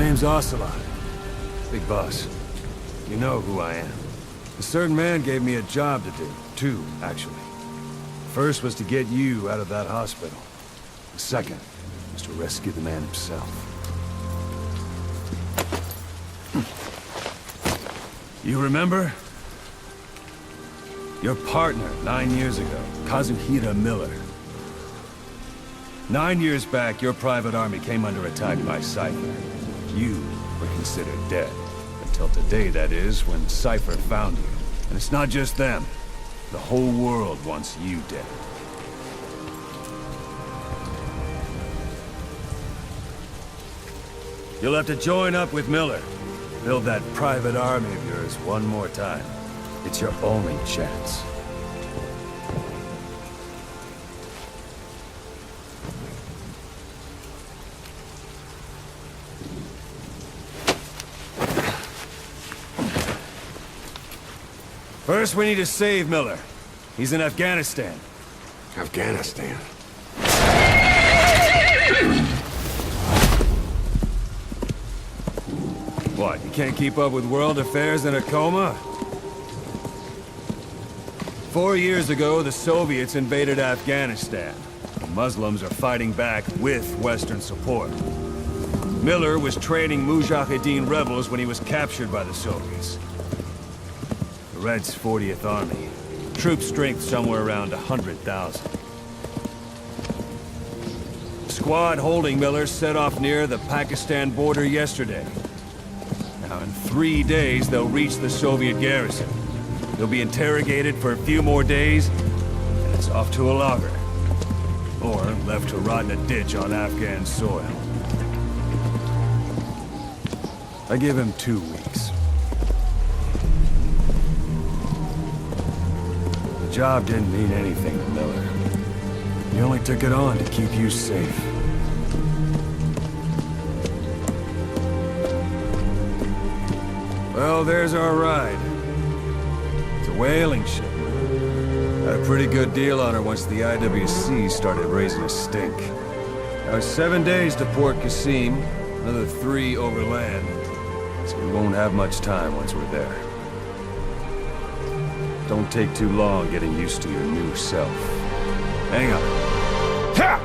name's Ocelot. Big boss. You know who I am. A certain man gave me a job to do. Two, actually. First was to get you out of that hospital. The second was to rescue the man himself. You remember? Your partner, 9 years ago, Kazuhira Miller. 9 years back, your private army came under attack by Cypher. You were considered dead. Until today, that is, when Cypher found you. And it's not just them. The whole world wants you dead. You'll have to join up with Miller. Build that private army of yours one more time. It's your only chance. First, we need to save Miller. He's in Afghanistan. Afghanistan? What, you can't keep up with world affairs in a coma? 4 years ago, the Soviets invaded Afghanistan. The Muslims are fighting back with Western support. Miller was training Mujahideen rebels when he was captured by the Soviets. The Red's 40th Army. Troop strength somewhere around 100,000. The squad holding Miller set off near the Pakistan border yesterday. Now, in 3 days, they'll reach the Soviet garrison. They'll be interrogated for a few more days, and it's off to a lager. Or left to rot in a ditch on Afghan soil. I give him 2 weeks. The job didn't mean anything to Miller. He only took it on to keep you safe. Well, there's our ride. It's a whaling ship. Had a pretty good deal on her once the IWC started raising a stink. Now it's 7 days to Port Qasim, another 3 overland. So we won't have much time once we're there. Don't take too long getting used to your new self. Hang on. Ha!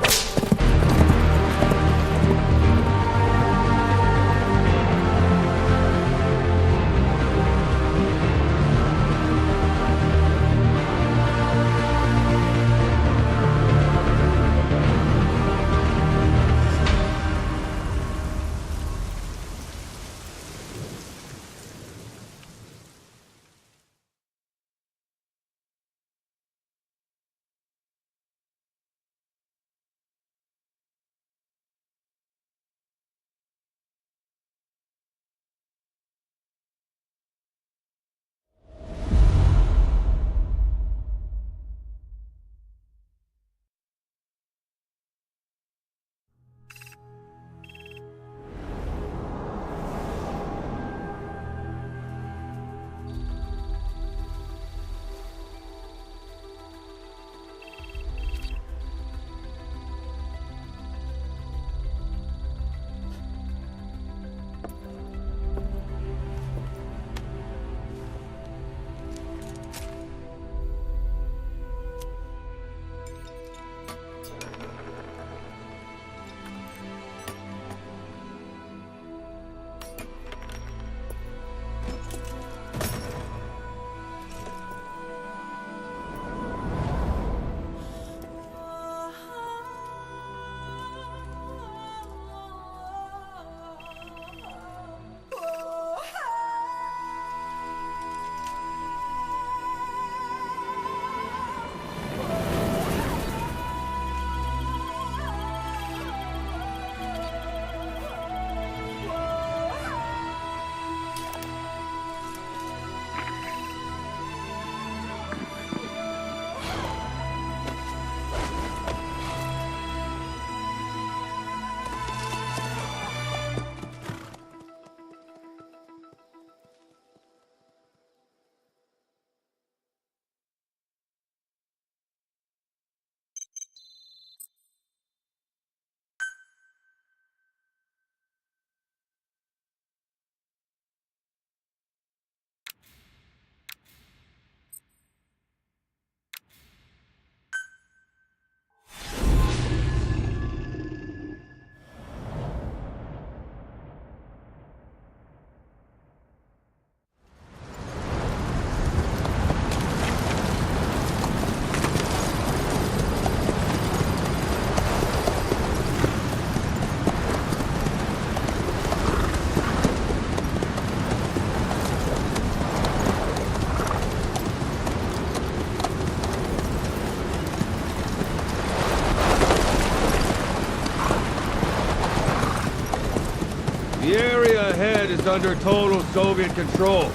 The area ahead is under total Soviet control.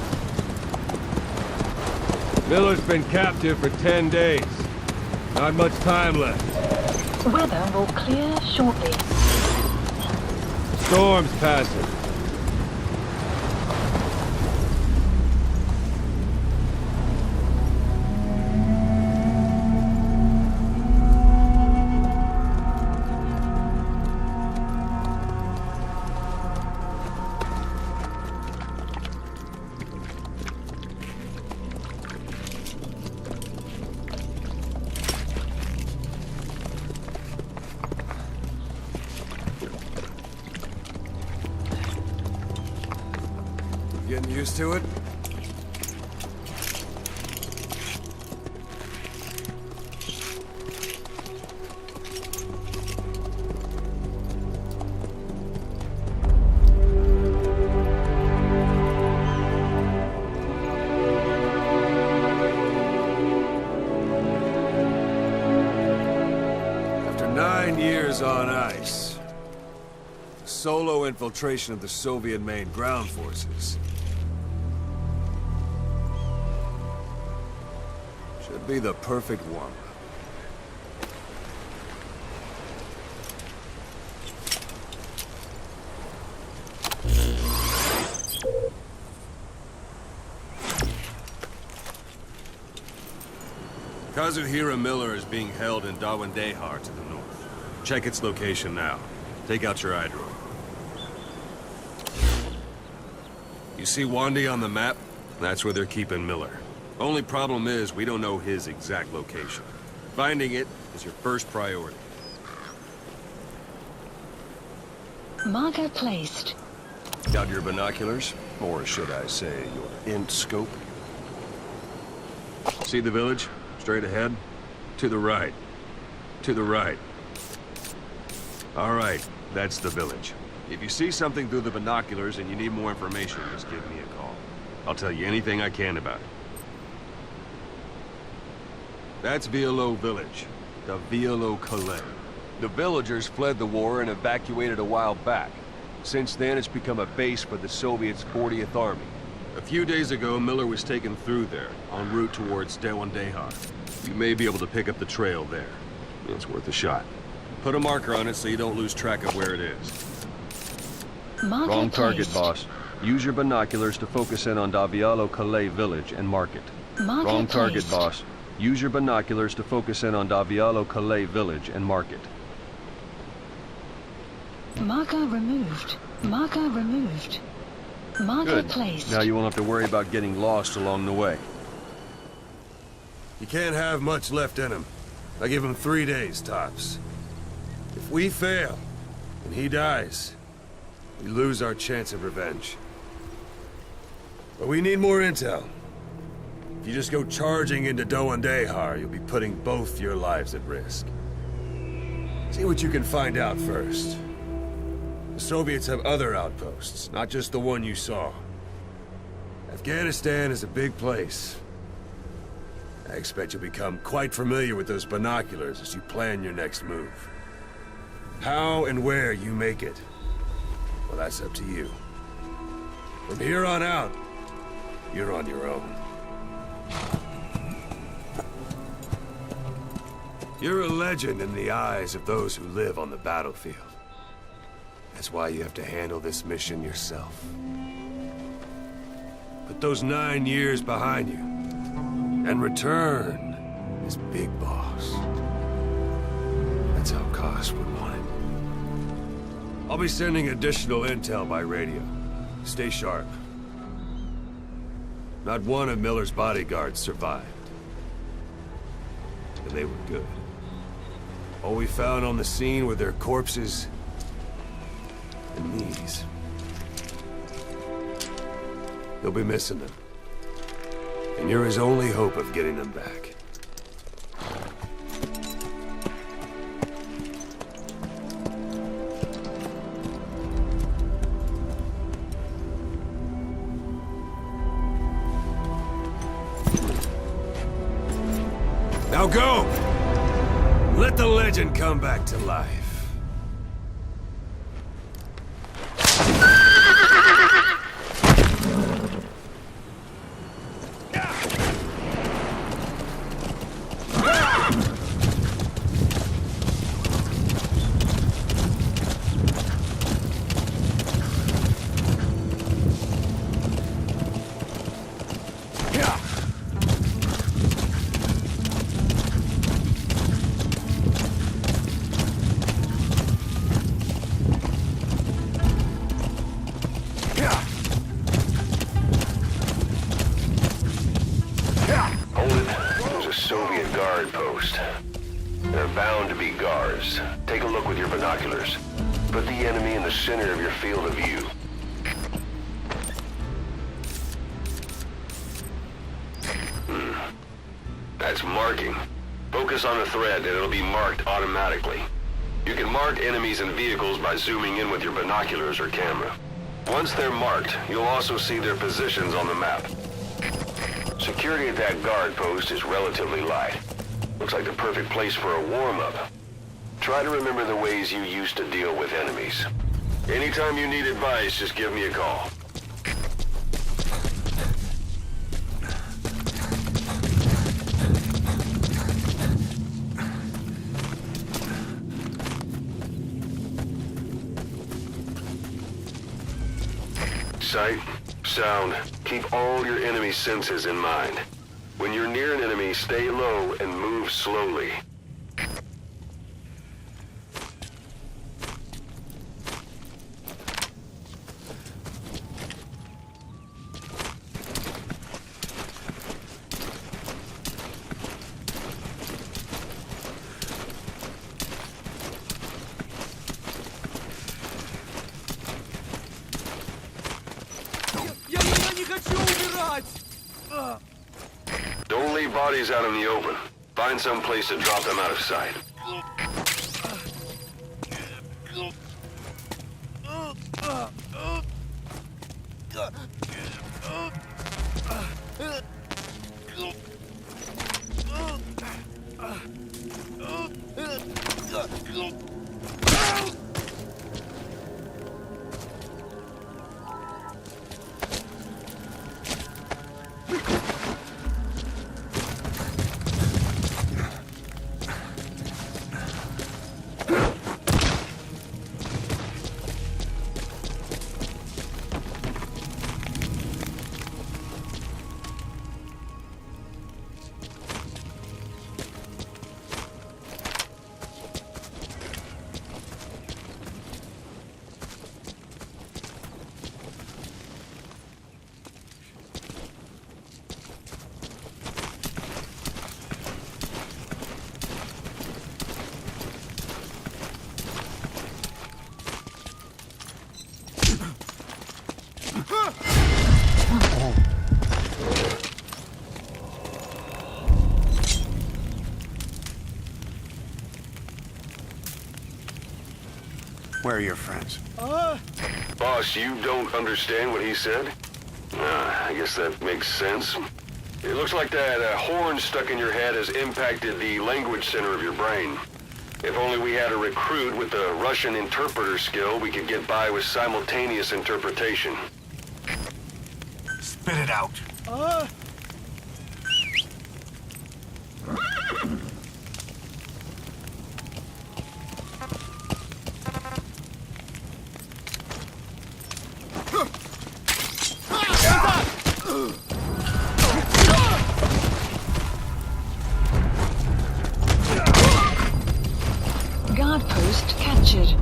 Miller's been captive for 10 days. Not much time left. Weather will clear shortly. Storm's passing. Getting used to it? After 9 years on ice, solo infiltration of the Soviet main ground forces should be the perfect one. Kazuhira Miller is being held in Dawandehar to the north. Check its location now. Take out your eye drone. You see Wandi on the map? That's where they're keeping Miller. Only problem is, we don't know his exact location. Finding it is your first priority. Marker placed. Got your binoculars? Or should I say, your int scope? See the village? Straight ahead? To the right. To the right. All right, that's the village. If you see something through the binoculars and you need more information, just give me a call. I'll tell you anything I can about it. That's Violo Village, the Violo Calais. The villagers fled the war and evacuated a while back. Since then, it's become a base for the Soviets' 40th Army. A few days ago, Miller was taken through there, en route towards Dawandehar. You may be able to pick up the trail there. It's worth a shot. Put a marker on it so you don't lose track of where it is. Marker Wrong target, placed. boss. Use your binoculars to focus in on Davialo Calais village and mark it. Marker Wrong target, placed. boss. Use your binoculars to focus in on Davialo Calais village and mark it. Marker removed. Marker removed. Marker Good. placed. Now you won't have to worry about getting lost along the way. You can't have much left in him. I give him 3 days, tops. If we fail, and he dies, we lose our chance of revenge. But we need more intel. If you just go charging into Dawandehar, you'll be putting both your lives at risk. See what you can find out first. The Soviets have other outposts, not just the one you saw. Afghanistan is a big place. I expect you'll become quite familiar with those binoculars as you plan your next move. How and where you make it, well, that's up to you. From here on out, you're on your own. You're a legend in the eyes of those who live on the battlefield. That's why you have to handle this mission yourself. Put those 9 years behind you, and return as Big Boss. That's how Koss would want it. I'll be sending additional intel by radio. Stay sharp. Not one of Miller's bodyguards survived. And they were good. All we found on the scene were their corpses and knees. You'll be missing them. And you're his only hope of getting them back. Now go! Let the legend come back to life. guard post. There are bound to be guards. Take a look with your binoculars. Put the enemy in the center of your field of view. That's marking. Focus on the thread and it'll be marked automatically. You can mark enemies and vehicles by zooming in with your binoculars or camera. Once they're marked, you'll also see their positions on the map. Security at that guard post is relatively light. Looks like the perfect place for a warm-up. Try to remember the ways you used to deal with enemies. Anytime you need advice, just give me a call. Sight, sound, keep all your enemy senses in mind. When you're near an enemy, stay low and move slowly. Don't leave bodies out in the open. Find some place to drop them out of sight. Where are your friends? Boss, you don't understand what he said? I guess that makes sense. It looks like that horn stuck in your head has impacted the language center of your brain. If only we had a recruit with the Russian interpreter skill, we could get by with simultaneous interpretation. Spit it out. Guard post captured.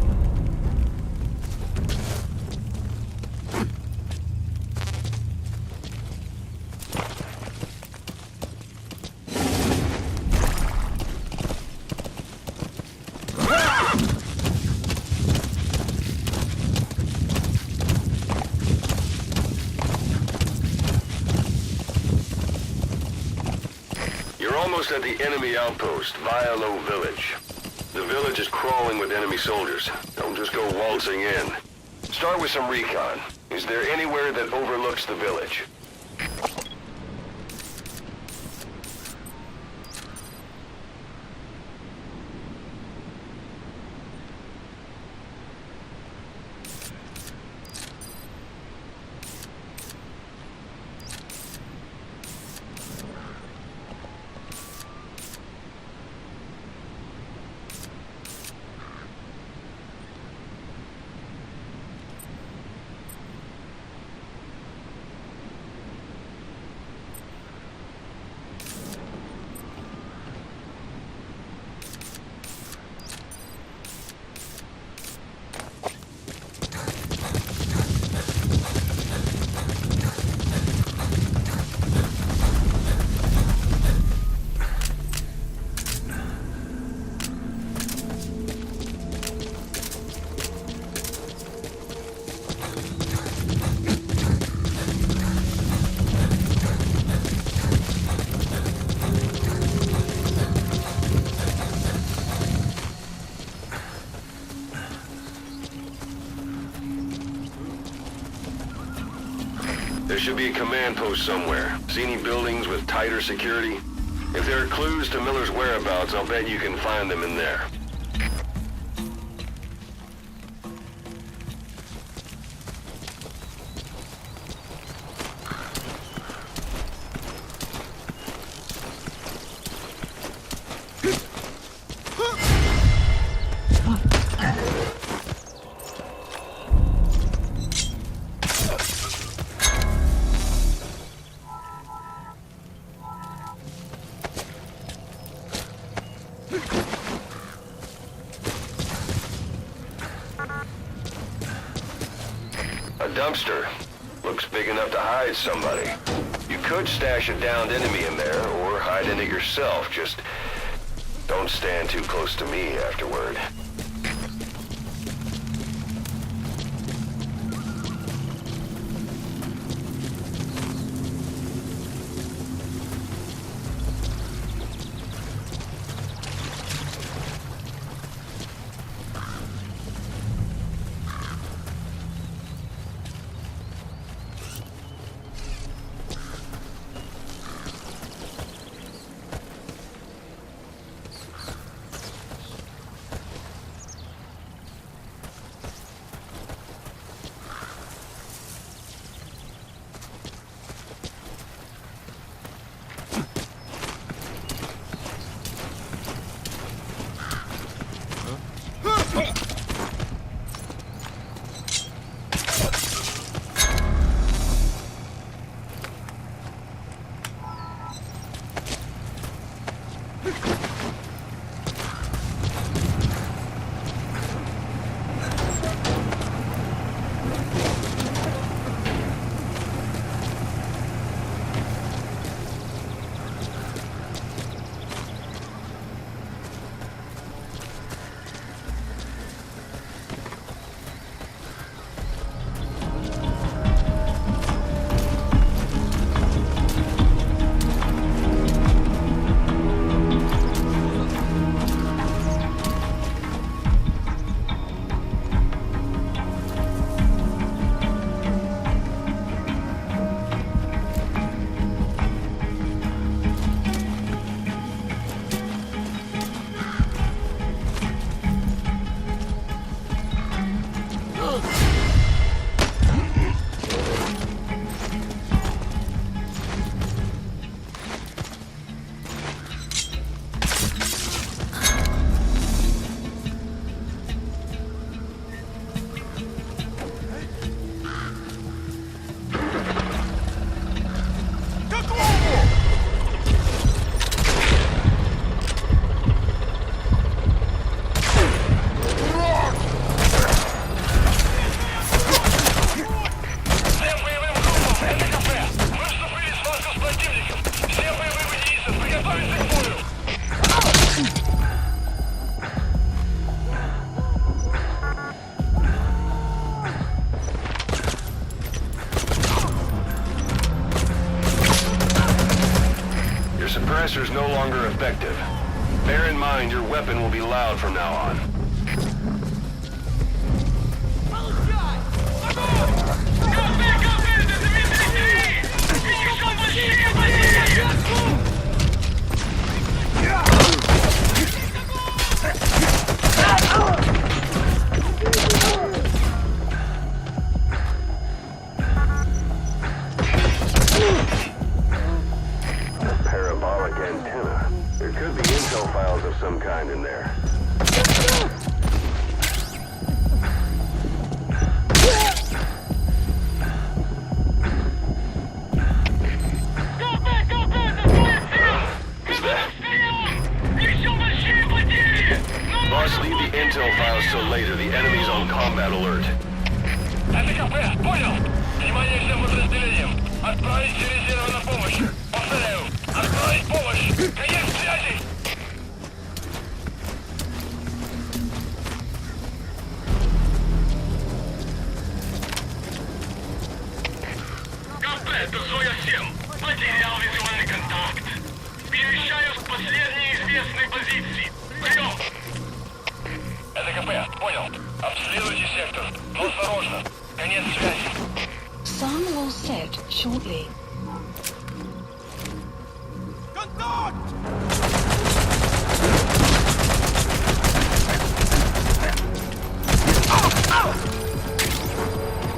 You're almost at the enemy outpost, Vialo Village. The village is crawling with enemy soldiers. Don't just go waltzing in. Start with some recon. Is there anywhere that overlooks the village? There should be a command post somewhere. See any buildings with tighter security? If there are clues to Miller's whereabouts, I'll bet you can find them in there. A dumpster. Looks big enough to hide somebody. You could stash a downed enemy in there, or hide in it yourself. Just don't stand too close to me afterward. Suppressor's no longer effective. Bear in mind your weapon will be loud from now on. Antenna. There could be intel files of some kind in there. Boss, leave the intel files till later. The enemy's on combat alert. Это КП, понял? Внимание всем подразделениям. Отправить резервы на помощь. Повторяю, отправить помощь. Конец связи. КП, это Зоя 7. Потерял визуальный контакт. Перемещаюсь к последней известной позиции. Прием. Это КП, понял. Обследуйте сектор. Но осторожно. Конец связи. Some will set shortly.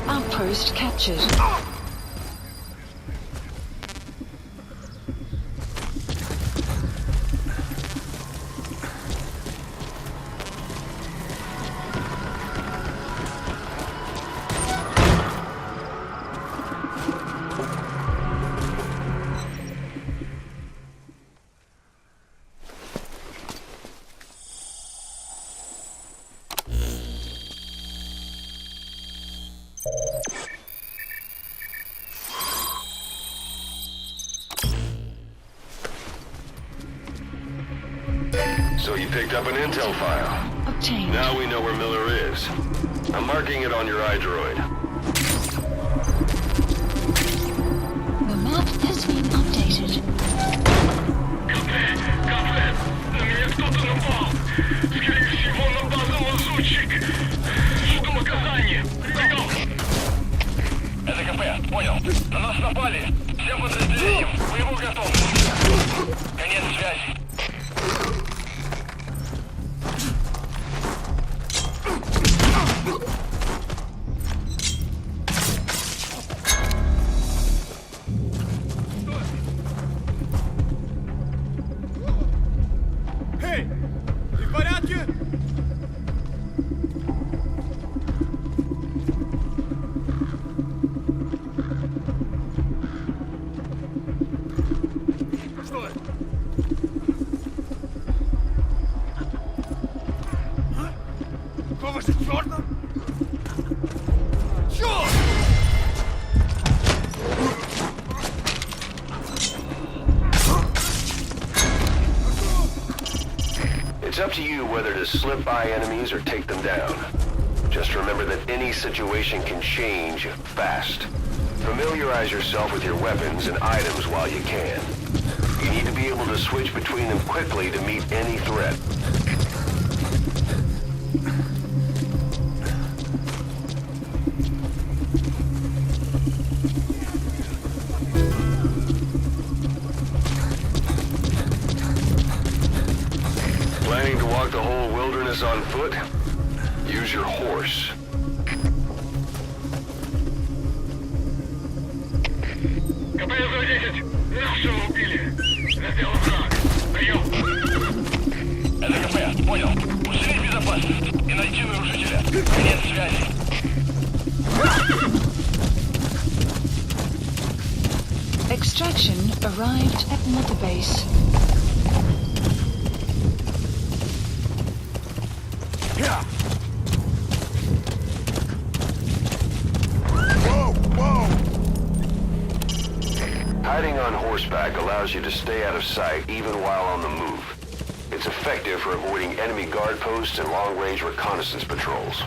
Outpost captured. So you picked up an intel file. Obtained. Now we know where Miller is. I'm marking it on your iDroid. The map has been updated. Кафе! На меня кто-то напал! Скорее всего, на базу лазутчик! Жду указания! Прием! Это КП, понял. На нас напали! Всем подразделениям! Боевой готов! Конец связи! Эй! Ты в порядке? Что это? А? Какого же черта? Черт! It's up to you whether to slip by enemies or take them down. Just remember that any situation can change fast. Familiarize yourself with your weapons and items while you can. You need to be able to switch between them quickly to meet any threat. Planning to walk the whole wilderness on foot? Use your horse. КП-110! Нашего убили! Раздел враг! Прием! Это КП, понял. Усилить безопасность и найти нарушителя. Конец связи. Extraction arrived at Mother Base. Hiding on horseback allows you to stay out of sight even while on the move. It's effective for avoiding enemy guard posts and long-range reconnaissance patrols.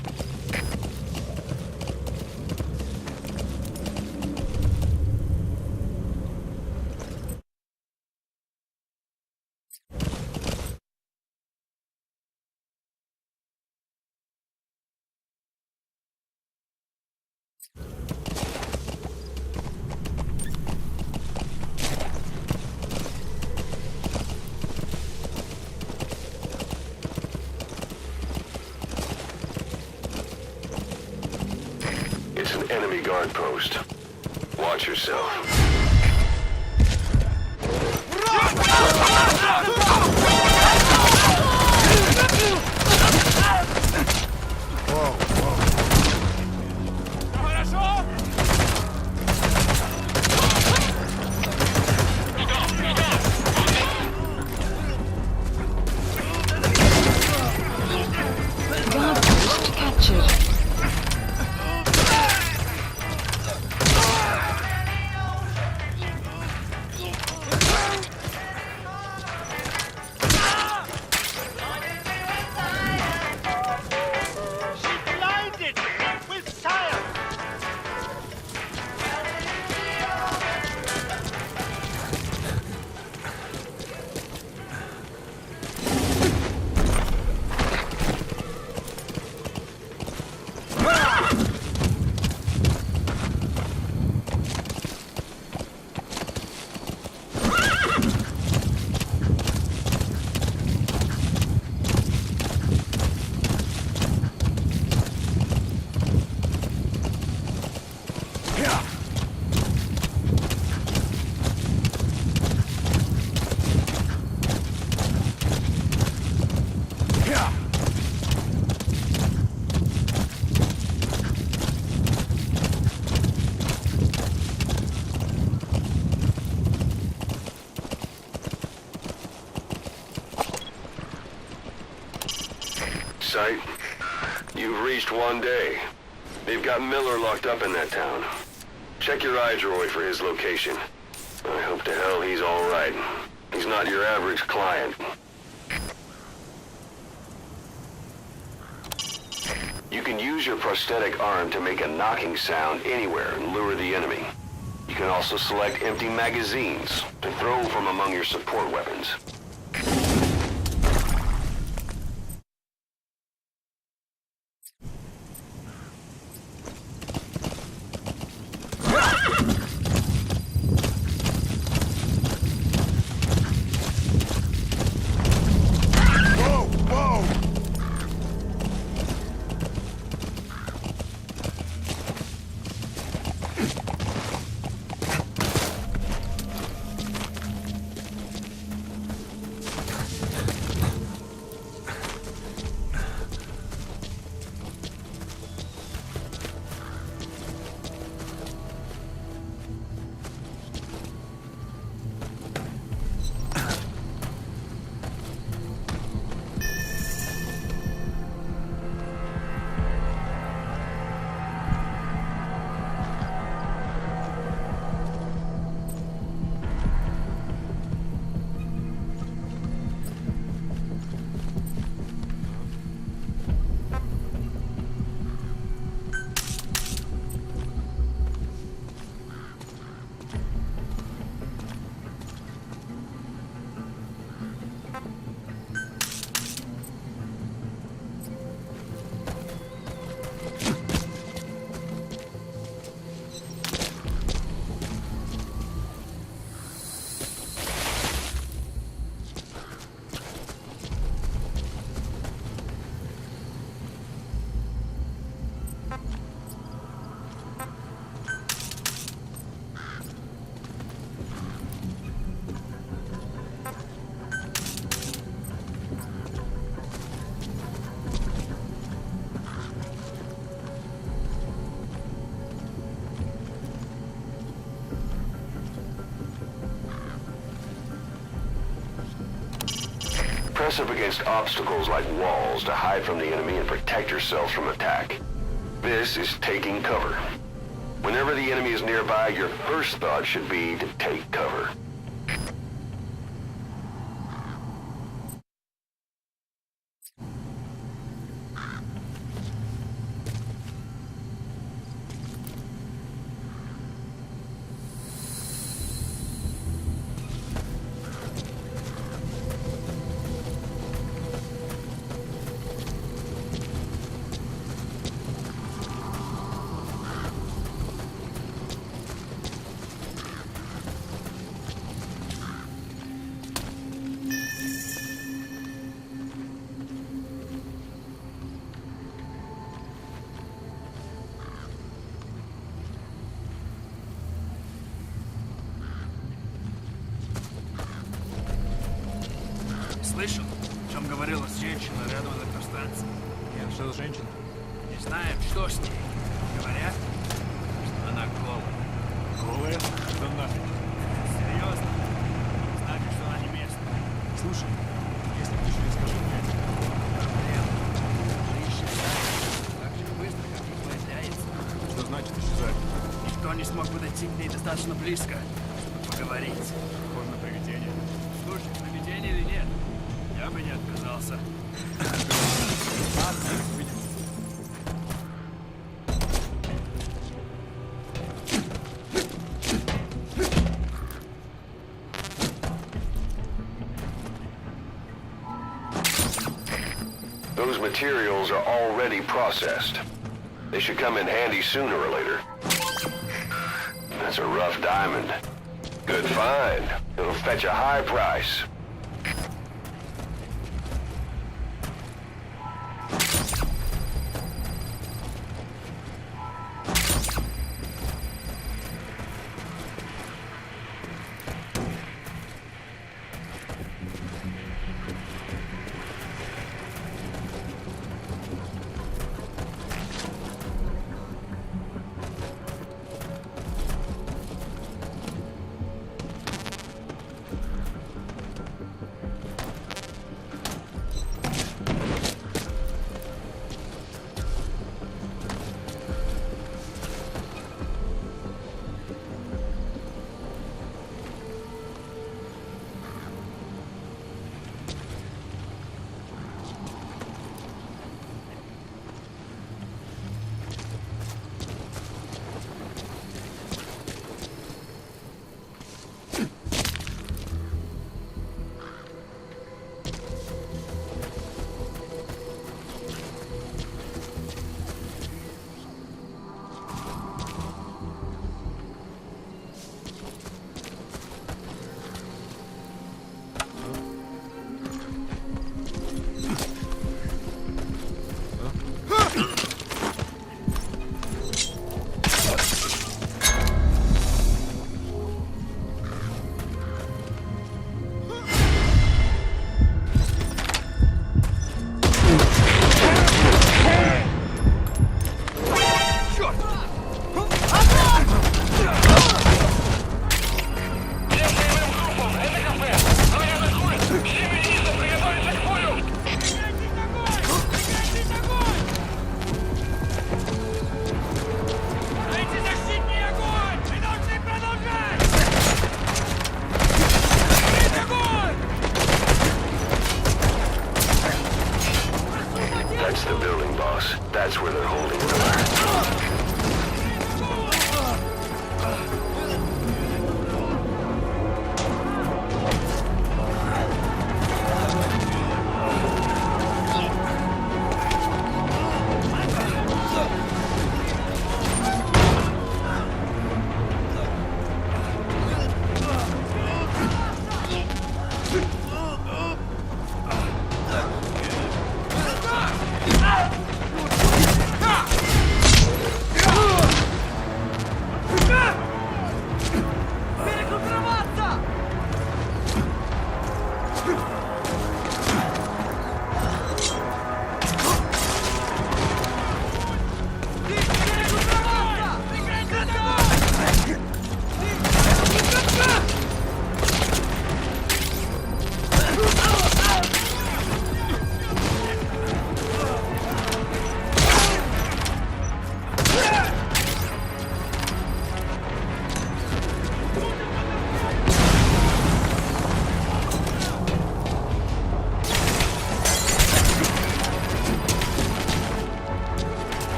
It's an enemy guard post. Watch yourself. Guard post captured. sight? You've reached one day. They've got Miller locked up in that town. Check your iDroid for his location. I hope to hell he's all right. He's not your average client. You can use your prosthetic arm to make a knocking sound anywhere and lure the enemy. You can also select empty magazines to throw from among your support weapons. Press up against obstacles like walls to hide from the enemy and protect yourselves from attack. This is taking cover. Whenever the enemy is nearby, your first thought should be to take cover. Слышал, о чем говорила женщина рядом с электростанцией? Нет, что за женщина? Не знаем, что с ней. Говорят, что она голая. Голая? Да нафиг. Серьезно? Значит, что она не местная. Слушай, если ты еще не скажи мне, Проблема. Она исчезает так же быстро, как и появляется. что значит исчезать? Никто не смог подойти к ней достаточно близко, чтобы поговорить. Похоже на привидение. Слушай, привидение или нет, я бы не отказался. Ладно, увидимся. Those materials are already processed. They should come in handy sooner or later. That's a rough diamond. Good find. It'll fetch a high price.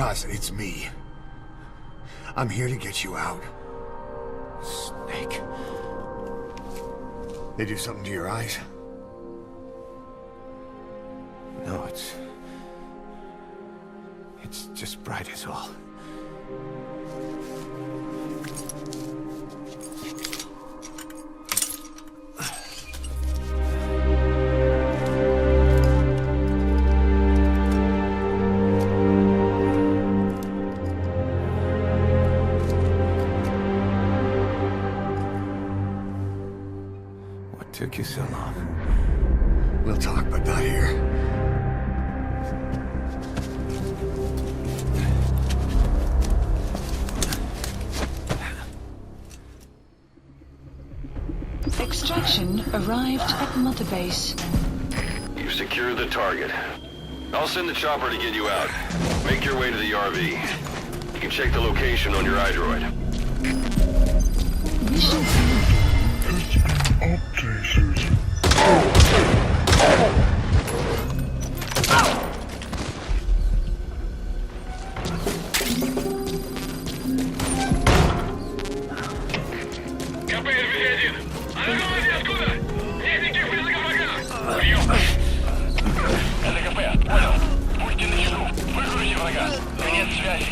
Because it's me. I'm here to get you out. Snake. They do something to your eyes? No, it's just bright as all. What took you so long? We'll talk, but not here. Extraction arrived at Mother Base. You've secured the target. I'll send the chopper to get you out. Make your way to the RV. You can check the location on your iDroid. Mission КП-1. А ну говори, откуда? Техники в близком врага. Прием. Это КП, понял. Будьте начеку. Выкрути врага. Конец связи.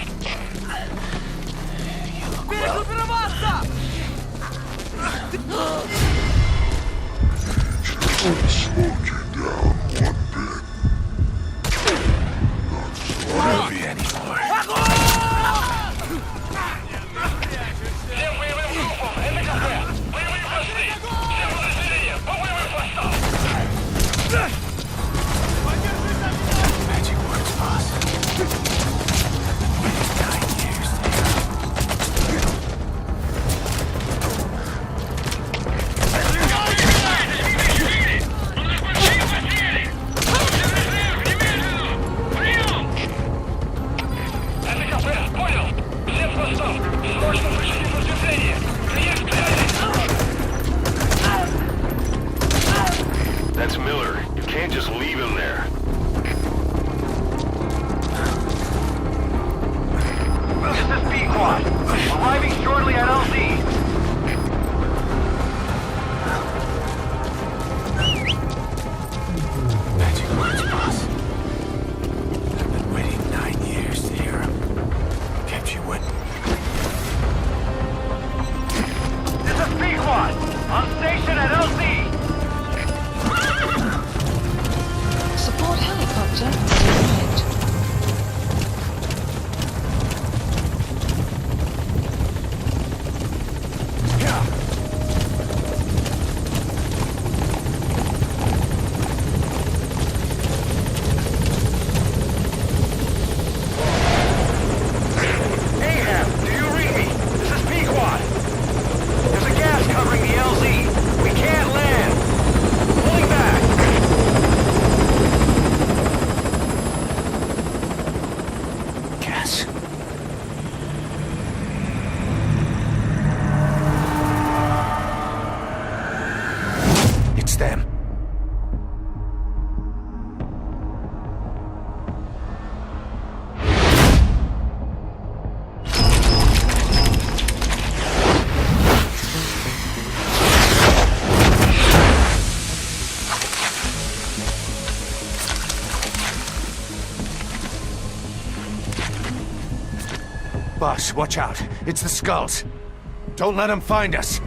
Всем боевым группам, это КП. Боевые посты. Всем подразделениям, по боевым постам. Magic words, boss. Это КП, понял. Всем постам. Срочно пришли подкрепление. Приезд к связи. That's Miller. You can't just leave him there. This is Ep1. Arriving shortly at LZ. Magic words, boss. I've been waiting 9 years to hear them. Kept you waiting. This is Ep1. On station at LZ. support helicopter arrived. Ahab, do you read me? This is Pequod. There's a gas covering the LZ. We can't land. Pulling back. Gas. It's them. Boss, watch out. It's the skulls. Don't let them find us.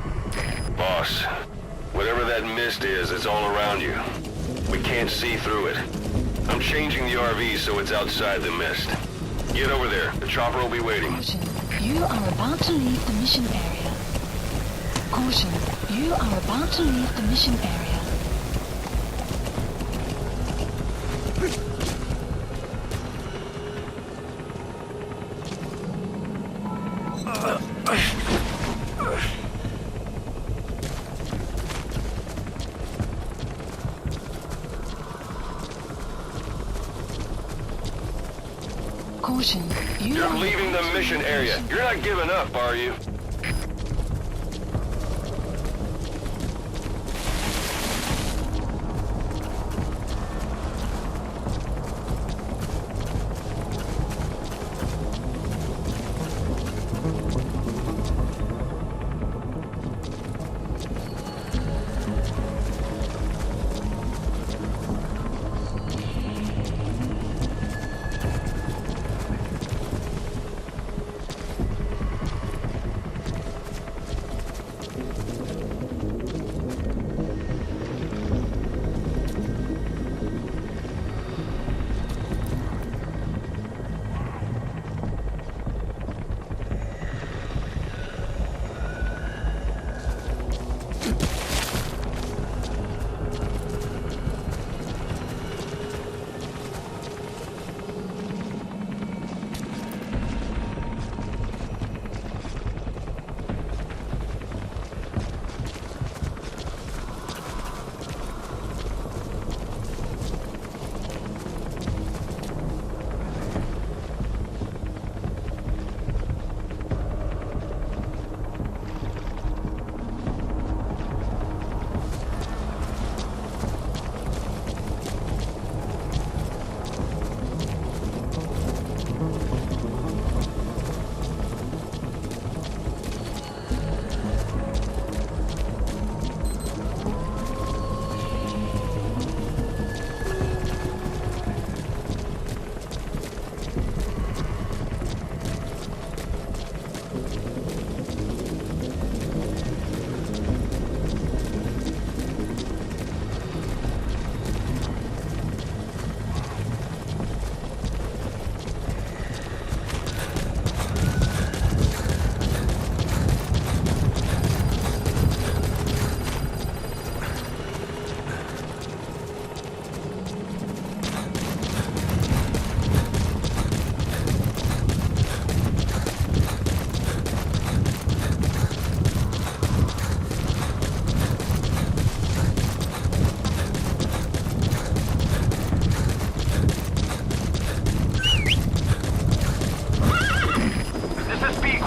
Boss, whatever that mist is, it's all around you. We can't see through it. I'm changing the RV so it's outside the mist. Get over there. The chopper will be waiting. Caution, you are about to leave the mission area. Caution, you are about to leave the mission area. Caution, you You're are leaving the mission area. You're not giving up, are you?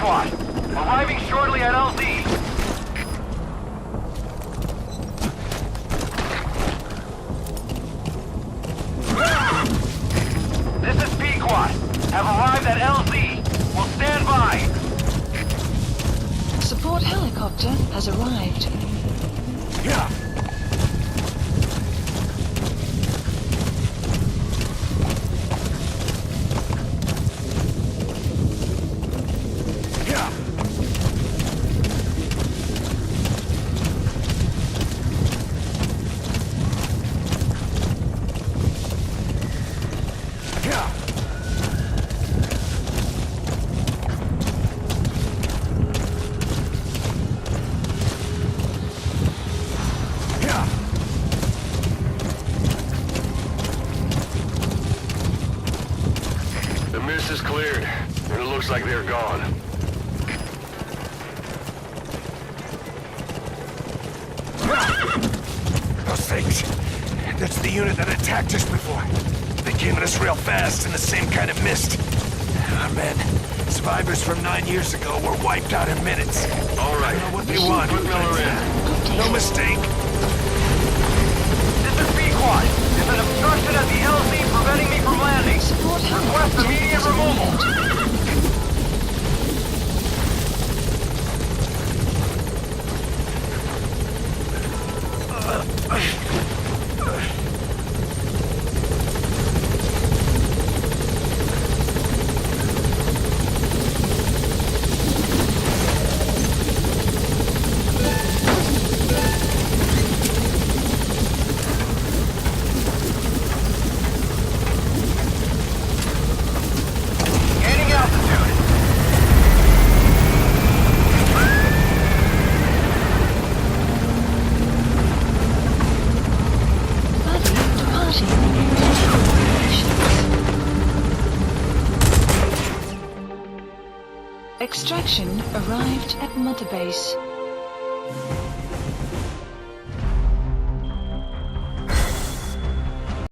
squad. Arriving shortly at LZ. This is P-Quad. Have arrived at LZ. Will stand by. Support helicopter has arrived. Yeah. Yeah. Yeah. Yeah. The mist is cleared, and it looks like they're gone. Those things. That's the unit that attacked us before. They came at us real fast in the same kind of mist. Our men, survivors from 9 years ago, were wiped out in minutes. All right. I know what they want. Put Miller in. No mistake. This is P-Quad. There's an obstruction at the LZ preventing me from landing. Support Request helicopter immediate has removal. arrived. Gaining altitude. Buddy departing. Extraction arrived at Mother Base.